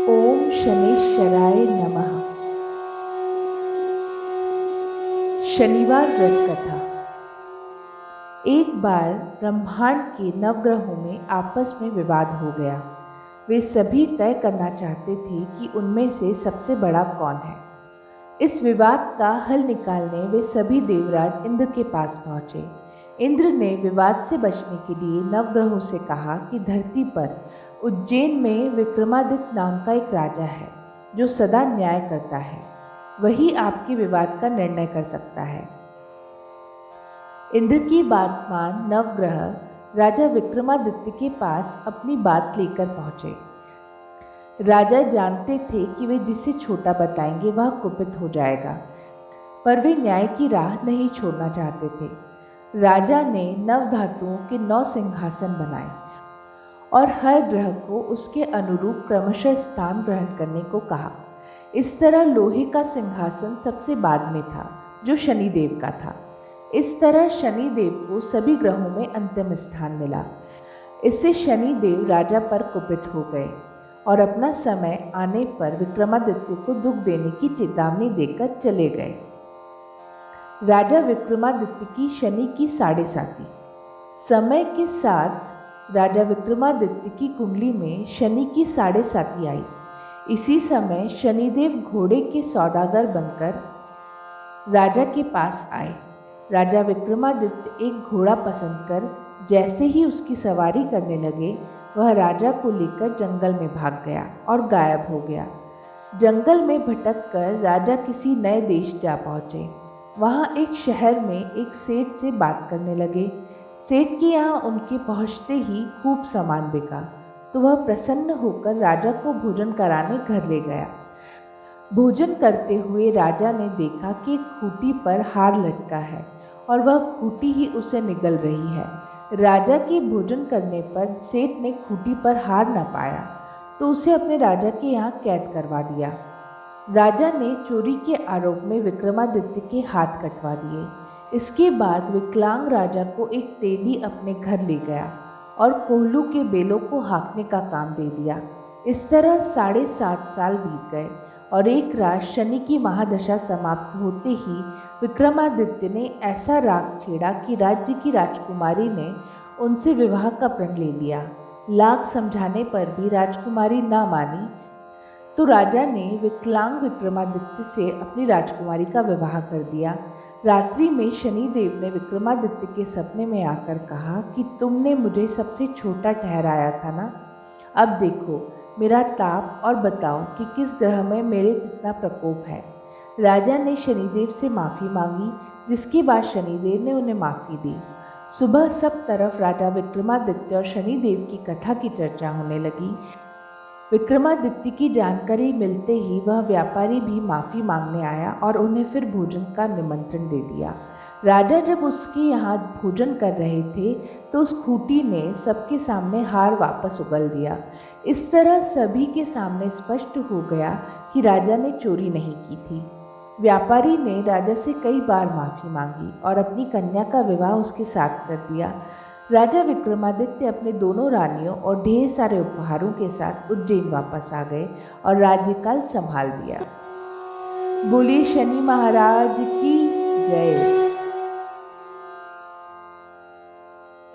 ओम शनेश्वराय नमः। शनिवार व्रत कथा। एक बार ब्रह्मांड के नवग्रहों में आपस में विवाद हो गया। वे सभी तय करना चाहते थे कि उनमें से सबसे बड़ा कौन है। इस विवाद का हल निकालने वे सभी देवराज इंद्र के पास पहुंचे। इंद्र ने विवाद से बचने के लिए नवग्रहों से कहा कि धरती पर उज्जैन में विक्रमादित्य नाम का एक राजा है जो सदा न्याय करता है। वही आपके विवाद का निर्णय कर सकता है। इंद्र की बात मान नवग्रह राजा विक्रमादित्य के पास अपनी बात लेकर पहुंचे। राजा जानते थे कि वे जिसे छोटा बताएंगे वह कुपित हो जाएगा, पर वे न्याय की राह नहीं छोड़ना चाहते थे। राजा ने नव धातुओं के 9 सिंहासन बनाए और हर ग्रह को उसके अनुरूप क्रमशः स्थान ग्रहण करने को कहा। इस तरह लोहे का सिंहासन सबसे बाद में था, जो शनिदेव का था। इस तरह शनिदेव को सभी ग्रहों में अंतिम स्थान मिला। इससे शनिदेव राजा पर कुपित हो गए और अपना समय आने पर विक्रमादित्य को दुख देने की चेतावनी देकर चले गए। राजा विक्रमादित्य की शनि की 7.5। समय के साथ राजा विक्रमादित्य की कुंडली में शनि की 7.5 आई। इसी समय शनिदेव घोड़े के सौदागर बनकर राजा के पास आए। राजा विक्रमादित्य एक घोड़ा पसंद कर जैसे ही उसकी सवारी करने लगे, वह राजा को लेकर जंगल में भाग गया और गायब हो गया। जंगल में भटक कर राजा किसी नए देश जा पहुँचे। वहाँ एक शहर में एक सेठ से बात करने लगे। सेठ के यहाँ उनके पहुँचते ही खूब सामान बिका, तो वह प्रसन्न होकर राजा को भोजन कराने घर ले गया। भोजन करते हुए राजा ने देखा कि एक खूंटी पर हार लटका है और वह खूंटी ही उसे निगल रही है। राजा के भोजन करने पर सेठ ने खूंटी पर हार न पाया, तो उसे अपने राजा के यहाँ कैद करवा दिया। राजा ने चोरी के आरोप में विक्रमादित्य के हाथ कटवा दिए। इसके बाद विकलांग राजा को एक तेली अपने घर ले गया और कोल्हू के बेलों को हाँकने का काम दे दिया। इस तरह 7.5 साल बीत गए और एक रात शनि की महादशा समाप्त होते ही विक्रमादित्य ने ऐसा राग छेड़ा कि राज्य की राजकुमारी ने उनसे विवाह का प्रण ले लिया। लाख समझाने पर भी राजकुमारी ना मानी, तो राजा ने विकलांग विक्रमादित्य से अपनी राजकुमारी का विवाह कर दिया। रात्रि में शनिदेव ने विक्रमादित्य के सपने में आकर कहा कि तुमने मुझे सबसे छोटा ठहराया था ना, अब देखो मेरा ताप और बताओ कि किस ग्रह में मेरे जितना प्रकोप है। राजा ने शनिदेव से माफ़ी मांगी, जिसके बाद शनिदेव ने उन्हें माफ़ी दी। सुबह सब तरफ राजा विक्रमादित्य और शनिदेव की कथा की चर्चा होने लगी। विक्रमादित्य की जानकारी मिलते ही वह व्यापारी भी माफ़ी मांगने आया और उन्हें फिर भोजन का निमंत्रण दे दिया। राजा जब उसके यहाँ भोजन कर रहे थे तो उस खूंटी ने सबके सामने हार वापस उगल दिया। इस तरह सभी के सामने स्पष्ट हो गया कि राजा ने चोरी नहीं की थी। व्यापारी ने राजा से कई बार माफ़ी मांगी और अपनी कन्या का विवाह उसके साथ कर दिया। राजा विक्रमादित्य अपने दोनों रानियों और ढेर सारे उपहारों के साथ उज्जैन वापस आ गए और राज्यकाल संभाल दिया। बोलिए शनि महाराज की जय।